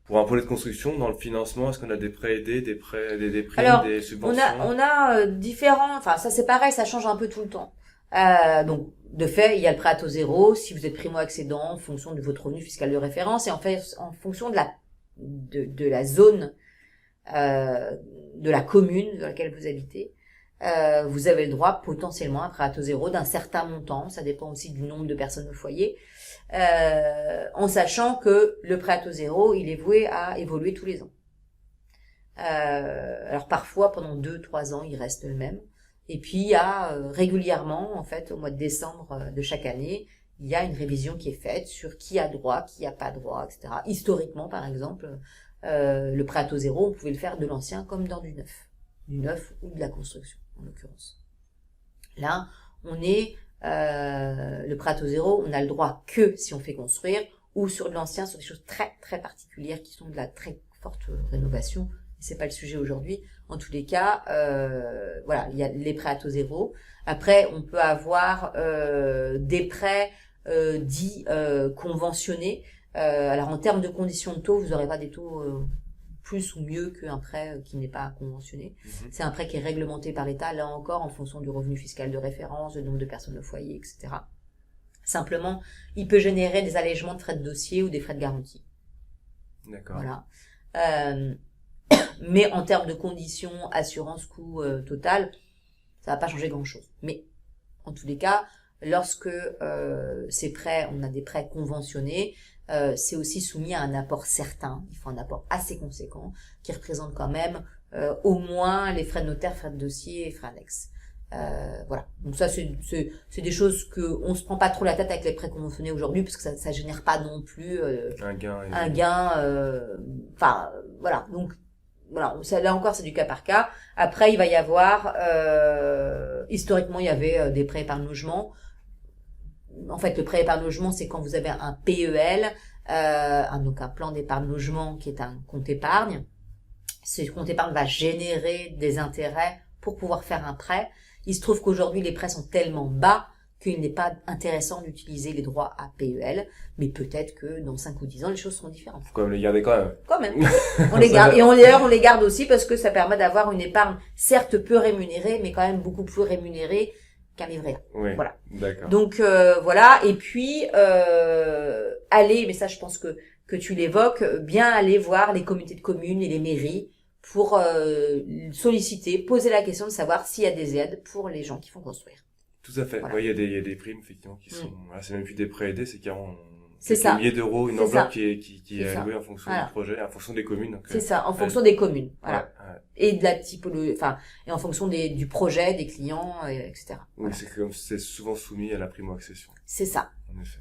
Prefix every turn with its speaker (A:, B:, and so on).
A: Pour un projet de construction, dans le financement, est-ce qu'on a des prêts aidés, des prêts, des primes,
B: Alors,
A: des
B: on
A: subventions?
B: a différents, enfin ça c'est pareil, ça change un peu tout le temps. Donc de fait, il y a le prêt à taux zéro si vous êtes primo-accédant en fonction de votre revenu fiscal de référence et en fait en fonction de la zone de la commune dans laquelle vous habitez. Vous avez le droit potentiellement à un prêt à taux zéro d'un certain montant, ça dépend aussi du nombre de personnes au foyer, en sachant que le prêt à taux zéro, il est voué à évoluer tous les ans. Alors parfois pendant 2-3 ans, il reste le même. Et puis il y a régulièrement, en fait, au mois de décembre de chaque année, il y a une révision qui est faite sur qui a droit, qui a pas droit, etc. Historiquement, par exemple, le prêt à taux zéro, on pouvait le faire de l'ancien comme dans du neuf ou de la construction, en l'occurrence. Là, on est le prêt à taux zéro, on a le droit que si on fait construire, ou sur de l'ancien, sur des choses très très particulières qui sont de la très forte rénovation. C'est pas le sujet aujourd'hui. En tous les cas, voilà, il y a les prêts à taux zéro. Après, on peut avoir des prêts dits conventionnés. Alors en termes de conditions de taux, vous n'aurez pas des taux plus ou mieux qu'un prêt qui n'est pas conventionné. C'est un prêt qui est réglementé par l'État, là encore, en fonction du revenu fiscal de référence, du nombre de personnes au foyer, etc. Simplement, il peut générer des allègements de frais de dossier ou des frais de garantie.
A: D'accord.
B: Voilà. Mais en termes de conditions, assurance, coût total, ça va pas changer grand-chose. Mais en tous les cas, lorsque ces prêts, on a des prêts conventionnés, c'est aussi soumis à un apport certain. Il faut un apport assez conséquent qui représente quand même au moins les frais de notaire, frais de dossier et frais annexes. Voilà. Donc ça, c'est des choses que on se prend pas trop la tête avec les prêts conventionnés aujourd'hui parce que ça génère pas non plus un gain. Enfin, voilà. Donc voilà, ça, là encore c'est du cas par cas. Après il va y avoir historiquement il y avait des prêts épargne logement. En fait le prêt épargne logement c'est quand vous avez un PEL, donc un plan d'épargne logement qui est un compte épargne. Ce compte épargne va générer des intérêts pour pouvoir faire un prêt. Il se trouve qu'aujourd'hui les prêts sont tellement bas qu'il n'est pas intéressant d'utiliser les droits à PEL, mais peut-être que dans 5 ou 10 ans, les choses seront différentes.
A: Faut quand même les garder quand même.
B: Quand même. On les garde. Et d'ailleurs, on les garde aussi parce que ça permet d'avoir une épargne, certes peu rémunérée, mais quand même beaucoup plus rémunérée qu'un livret A.
A: Oui.
B: Voilà.
A: D'accord.
B: Donc, voilà. Et puis, aller, mais ça, je pense que tu l'évoques, bien aller voir les communautés de communes et les mairies pour solliciter, poser la question de savoir s'il y a des aides pour les gens qui font construire.
A: Tout à fait.
B: Voilà.
A: Ouais, il y a des primes, effectivement, qui sont, voilà, c'est même plus des prêts aidés, c'est carrément
B: C'est ça.
A: des milliers d'euros, une
B: C'est
A: enveloppe
B: ça.
A: qui est
B: C'est ça.
A: allouée en fonction
B: Voilà.
A: du projet, en fonction des communes. Donc,
B: C'est ça, en fonction des communes. Voilà.
A: Ouais.
B: Et de la typologie, enfin, et en fonction du projet, des clients, etc.
A: Oui,
B: Voilà.
A: c'est souvent soumis à la primo-accession.
B: C'est ça.
A: En effet.